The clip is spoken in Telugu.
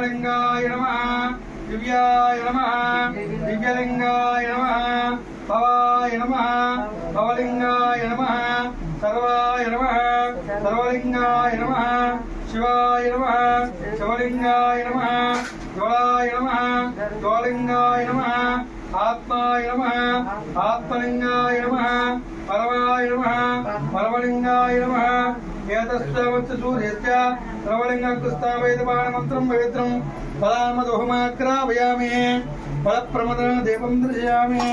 దివ్యలింగాయ నమః దివ్యాయ నమః దివ్యలింగాయ నమః భవాయ నమః భవలింగాయ నమః సర్వాయ నమః సర్వలింగాయ నమః శివాయ నమః శివలింగాయ నమః జ్వలాయ నమః జ్వలింగాయ నమః ఆత్మాయ నమః ఆత్మలింగాయ నమః పరమాయ నమః పరమలింగాయ నమః ఏతస్యావత్స సూర్యస్య సర్వలింగకృస్తావేదపానమంత్రం పవిత్రం ఫలామదోహమాగ్రావయామి ఫలప్రమద దీపం దర్శయామి